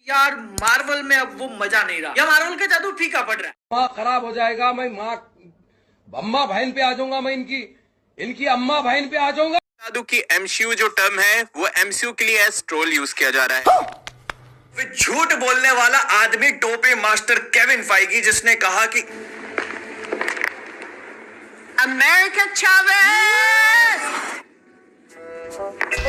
यार मार्वल में अब वो मजा नहीं रहा, या मार्वल का जादू फीका पड़ रहा है। माँ खराब हो जाएगा, मैं माँ अम्मा बहन पे आ जाऊंगा, मैं इनकी अम्मा बहन पे आ जाऊंगा। जादू की एमसीयू जो टर्म है वो एमसीयू के लिए एज ट्रोल यूज किया जा रहा है। फिर झूठ बोलने वाला आदमी टोपे मास्टर केविन फाइगी, जिसने कहा कि अमेरिका चावेस।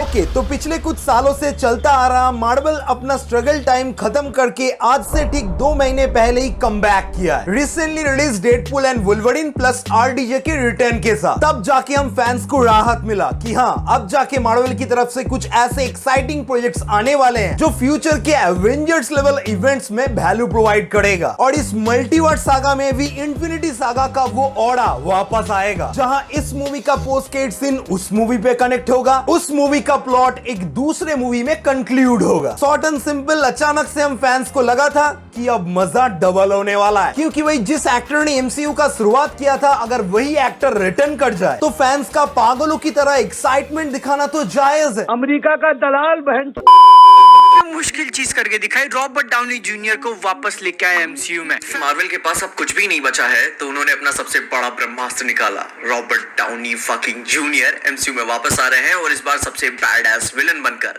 ओके, तो पिछले कुछ सालों से चलता आ रहा मार्वल अपना स्ट्रगल टाइम खत्म करके आज से ठीक 2 महीने पहले ही कमबैक किया है। Recently release Deadpool and Wolverine plus RDJ के रिटर्न के साथ तब जाके हम फैंस को राहत मिला कि हाँ, अब जाके मार्वल की तरफ से कुछ ऐसे एक्साइटिंग प्रोजेक्ट्स आने वाले हैं जो फ्यूचर के एवेंजर्स लेवल इवेंट्स में वैल्यू प्रोवाइड करेगा। और इस मल्टीवर्स सागा में भी इन्फिनिटी सागा का वो ऑरा वापस आएगा, जहां इस मूवी का पोस्ट क्रेडिट सीन उस मूवी पे कनेक्ट होगा, उस मूवी का प्लॉट एक दूसरे मूवी में कंक्लूड होगा। शॉर्ट एंड सिंपल, अचानक से हम फैंस को लगा था कि अब मजा डबल होने वाला है, क्योंकि वही जिस एक्टर ने एमसीयू का शुरुआत किया था, अगर वही एक्टर रिटर्न कर जाए तो फैंस का पागलों की तरह एक्साइटमेंट दिखाना तो जायज है। अमेरिका का दलाल बहन मुश्किल चीज करके दिखाई, रॉबर्ट डाउनी जूनियर को वापस लेके आए एमसीयू में। मार्वल के पास अब कुछ भी नहीं बचा है, तो उन्होंने अपना सबसे बड़ा ब्रह्मास्त्र निकाला। Robert Downey fucking junior MCU में वापस आ रहे हैं, और इस बार सबसे बैडएस विलन बनकर।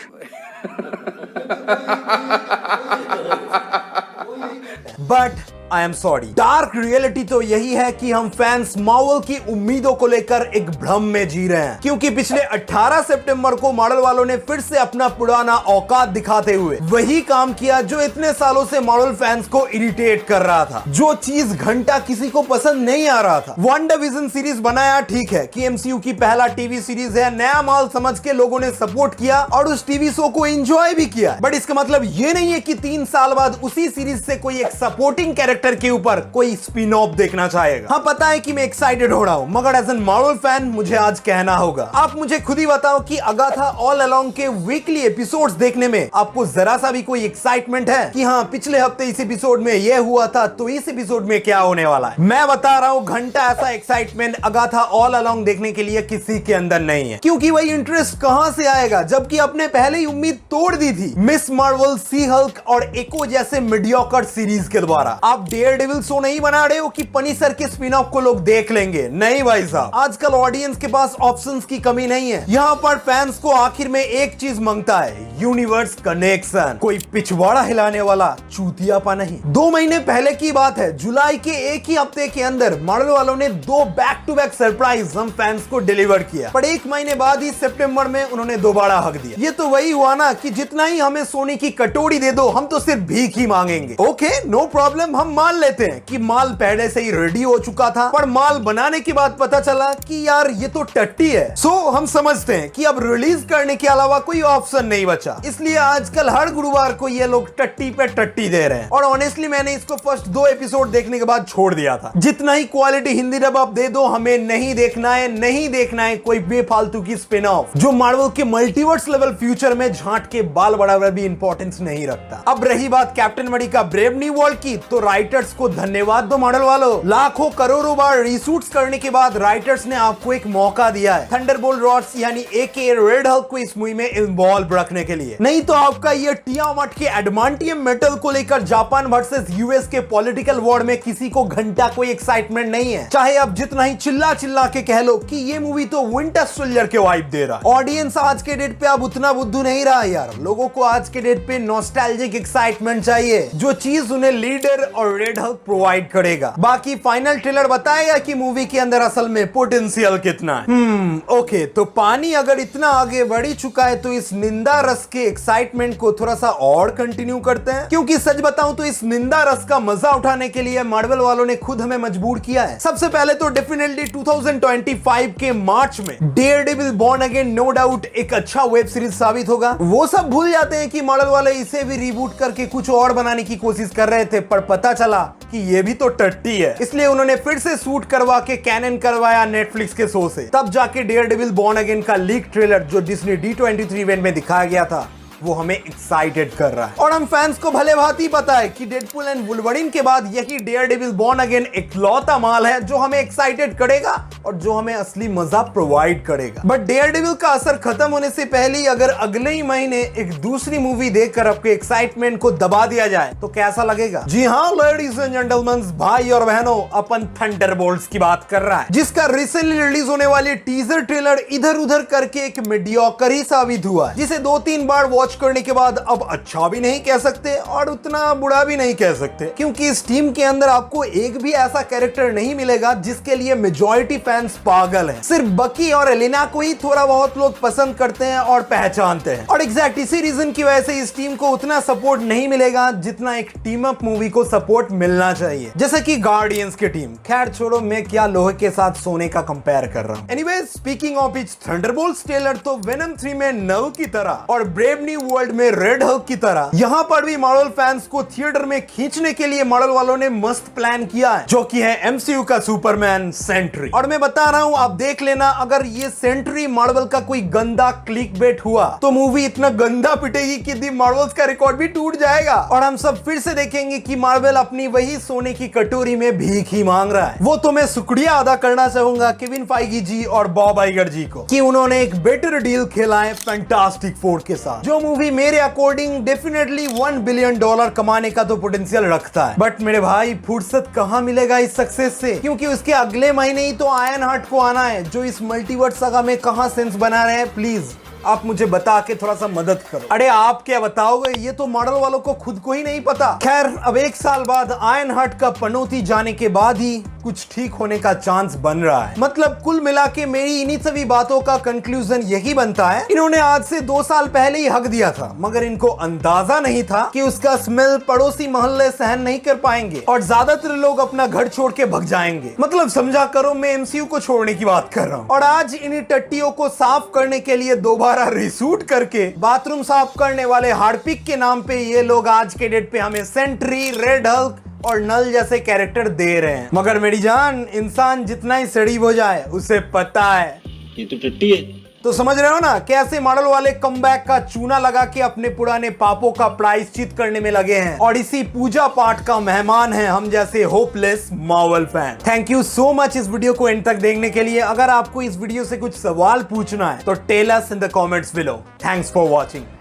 But I am sorry, dark reality तो यही है कि हम फैंस मार्वल की उम्मीदों को लेकर एक भ्रम में जी रहे हैं, क्योंकि पिछले 18 सितंबर को मार्वल वालों ने फिर से अपना पुराना औकात दिखाते हुए वही काम किया जो इतने सालों से मार्वल फैंस को इरिटेट कर रहा था, जो चीज घंटा किसी को पसंद नहीं आ रहा था। वांडाविजन सीरीज बनाया, ठीक है कि एमसीयू की पहला टीवी सीरीज है, नया माल समझ के लोगों ने सपोर्ट किया और उस टीवी शो को एंजॉय भी किया, बट इसका मतलब ये नहीं है कि 3 साल बाद उसी सीरीज से कोई एक सपोर्टिंग कैरेक्टर के ऊपर कोई स्पिन ऑफ देखना चाहेगा। हाँ, पता है कि मैं एक्साइटेड हो रहा हूं, मगर एज एन मार्वल फैन मुझे आज कहना होगा। आप मुझे खुद ही बताओ कि अगाथा ऑल अलोंग के वीकली एपिसोड्स देखने में आपको जरा सा भी कोई एक्साइटमेंट है कि हाँ, पिछले हफ्ते इस एपिसोड में ये हुआ था तो इस एपिसोड में क्या होने वाला है? मैं बता रहा हूं, घंटा ऐसा एक्साइटमेंट अगाथा ऑल अलोंग देखने के लिए किसी के अंदर नहीं है, क्योंकि वही इंटरेस्ट कहां से आएगा जबकि आपने पहले ही उम्मीद तोड़ दी थी मिस मार्वल, सी हल्क और एको जैसे मीडियोकर सीरीज के द्वारा। आप डेयरडेविल शो नहीं बना रहे हो कि पनीसर के स्पिन ऑफ को लोग देख लेंगे। नहीं भाई साहब, आजकल ऑडियंस के पास ऑप्शंस की कमी नहीं है। यहाँ पर फैंस को आखिर में एक चीज मांगता है, यूनिवर्स कनेक्शन, कोई पिछवाड़ा हिलाने वाला चूतियापा नहीं। 2 महीने पहले की बात है, जुलाई के एक ही हफ्ते के अंदर मार्वल वालों ने 2 बैक टू बैक सरप्राइज हम फैंस को डिलीवर किया, पर 1 महीने बाद ही सितंबर में उन्होंने दोबारा हक दिया। ये तो वही हुआ ना कि जितना ही हमें सोने की कटोरी दे दो, हम तो सिर्फ भीख ही मांगेंगे। ओके, नो प्रॉब्लम, हम मान लेते हैं कि माल पहले से ही रेडी हो चुका था, पर माल बनाने के बाद पता चला कि यार ये तो टट्टी है। सो हम समझते हैं कि अब रिलीज करने के अलावा कोई ऑप्शन नहीं बचा, इसलिए आजकल हर गुरुवार को ये लोग टट्टी पे टट्टी दे रहे हैं। और ऑनेस्टली मैंने इसको फर्स्ट 2 एपिसोड देखने के बाद छोड़ दिया था। जितना ही क्वालिटी हिंदी डब आप दे दो, हमें नहीं देखना है, नहीं देखना है कोई बेफालतू की स्पिन ऑफ जो मार्वल के मल्टीवर्स लेवल फ्यूचर में झांट के बाल बढ़ावे भी इंपॉर्टेंस नहीं रखता। अब रही बात captain America brave new world की, तो राइटर्स को धन्यवाद दो मार्वल वालों, लाखों करोड़ों बार रीशूट्स करने के बाद राइटर्स ने आपको एक मौका दिया है थंडरबोल्ट रॉड्स यानी एके रेड हल्क को इस मूवी में इन्वॉल्व रखने के लिए। नहीं तो आपका ये टियामट के एडमांटियम मेटल को लेकर जापान वर्सेस यूएस के पॉलिटिकल वॉर में किसी को घंटा कोई एक्साइटमेंट नहीं है, चाहे आप जितना ही चिल्ला चिल्ला के कह लो कि ये मूवी तो विंटर सोल्जर के वाइब दे रहा। ऑडियंस आज के डेट पे अब उतना बुद्धू नहीं रहा यार, लोगों को आज के डेट पे नॉस्टैल्जिक एक्साइटमेंट चाहिए, जो चीज उन्हें लीडर और रेड हल्क प्रोवाइड करेगा। बाकी फाइनल ट्रेलर बताएगा कि मूवी के अंदर असल में पोटेंशियल कितना है। ओके, तो पानी अगर इतना आगे बढ़ ही चुका है तो इस निंदा रस के एक्साइटमेंट को थोड़ा सा और कंटिन्यू करते हैं, क्योंकि सच बताऊं तो इस निंदा रस का मजा उठाने के लिए मार्वल वालों ने खुद हमें मजबूर किया है। सबसे पहले तो डेफिनेटली 2025 के मार्च में Daredevil Born Again no doubt एक अच्छा वेब सीरीज साबित होगा। वो सब भूल जाते हैं कि मार्वल वाले इसे भी रिबूट करके कुछ और बनाने की कोशिश कर रहे थे, पर पता चला कि ये भी तो टट्टी है, इसलिए उन्होंने फिर से शूट करवा के कैनन करवाया नेटफ्लिक्स के शो से। तब जाके डेयरडेविल बॉर्न अगेन का लीक ट्रेलर जो डिज्नी D23 इवेंट में दिखाया गया था वो हमें एक्साइटेड कर रहा है। और हम फैंस को भले भांति पता है कि डेडपूल एंड वुल्वरीन के बाद यही डेयरडेविल बॉर्न अगेन इकलौता माल है जो हमें एक्साइटेड करेगा और जो हमें असली मजा प्रोवाइड करेगा। बट डेयरडेविल का असर खत्म होने से पहले ही अगर अगले ही महीने एक दूसरी मूवी देखकर आपके एक्साइटमेंट को दबा दिया जाए तो कैसा लगेगा? जी हाँ लेडीज एंड जेंटलमैन, भाई और बहनों, अपन थंडरबोल्ट्स की बात कर रहा है, जिसका रिसेंटली रिलीज होने वाली टीजर ट्रेलर इधर उधर करके एक मीडियोकर ही साबित हुआ है, जिसे 2-3 बार वॉच करने के बाद अब अच्छा भी नहीं कह सकते और उतना बुरा भी नहीं कह सकते, क्योंकि इस टीम के अंदर आपको एक भी ऐसा कैरेक्टर नहीं मिलेगा जिसके लिए मेजॉरिटी फैंस पागल हैं। सिर्फ बकी और एलिना को ही थोड़ा बहुत लोग पसंद करते हैं और पहचानते हैं, और एग्जैक्ट इसी रीजन की वजह से इस टीम को उतना सपोर्ट नहीं मिलेगा जितना एक टीम अप मूवी को सपोर्ट मिलना चाहिए, जैसे कि गार्डियंस की टीम। खैर छोड़ो, मैं क्या लोहे के साथ सोने का कंपेयर कर रहा हूं। Anyways, speaking of each Thunderbolts trailer, तो वेनम 3 में नल की तरह और ब्रेव न्यू वर्ल्ड में रेड हल्क की तरह यहां पर भी मार्वल फैंस को थिएटर में खींचने के लिए मार्वल वालों ने मस्त प्लान किया है, जो कि है एमसीयू का सुपरमैन सेंट्री। और मैं बता रहा हूं, आप देख लेना, अगर ये सेंट्री मार्वल का कोई गंदा क्लिकबेट हुआ तो मूवी इतना गंदा पिटेगी कि दी मार्वल्स का रिकॉर्ड भी टूट जाएगा और हम सब फिर से देखेंगे कि मार्वल अपनी वही सोने की कटोरी में भीख ही मांग रहा है। वो तो मैं शुक्रिया अदा करना चाहूंगा केविन फाइगी जी और बॉब आइगर जी को कि उन्होंने एक बेटर डील खेला है फैंटास्टिक फोर के साथ, जो मूवी मेरे अकॉर्डिंग डेफिनेटली $1 बिलियन कमाने का तो पोटेंशियल रखता है। बट मेरे भाई, फुर्सत कहां मिलेगा इस सक्सेस से, क्योंकि उसके अगले महीने ही तो आयरन हार्ट को आना है, जो इस मल्टीवर्स सागा में कहां सेंस बना रहे हैं। प्लीज आप मुझे बता के थोड़ा सा मदद करो। अरे आप क्या बताओगे, ये तो मॉडल वालों को खुद को ही नहीं पता। खैर, अब 1 साल बाद आयरन हार्ट का पनौती जाने के बाद ही कुछ ठीक होने का चांस बन रहा है। मतलब कुल मिला के मेरी इन्हीं सभी बातों का कंक्लूजन यही बनता है, इन्होंने आज से 2 साल पहले ही हक दिया था, मगर इनको अंदाजा नहीं था कि उसका स्मेल पड़ोसी मोहल्ले सहन नहीं कर पाएंगे और ज्यादातर लोग अपना घर छोड़ के भग जाएंगे। मतलब समझा करो, मैं एमसीयू को छोड़ने की बात कर रहा हूँ। और आज इन्हीं टट्टियों को साफ करने के लिए दोबारा रिशूट करके बाथरूम साफ करने वाले हार्पिक के नाम पे ये लोग आज के डेट पे हमें सेंट्री, रेड हल्क और नल जैसे कैरेक्टर दे रहे हैं। मगर मेरी जान, इंसान जितना ही सड़ीब हो जाए उसे पता है ये तो टट्टी है। तो समझ रहे हो ना कैसे मॉडल वाले कमबैक का चूना लगा के अपने पुराने पापों का प्रायश्चित करने में लगे हैं। और इसी पूजा पाठ का मेहमान है हम जैसे hopeless Marvel fan. Thank you so much इस वीडियो को एंड तक देखने के लिए। अगर आपको इस वीडियो से कुछ सवाल पूछना है तो tell us in the comments below. Thanks for watching.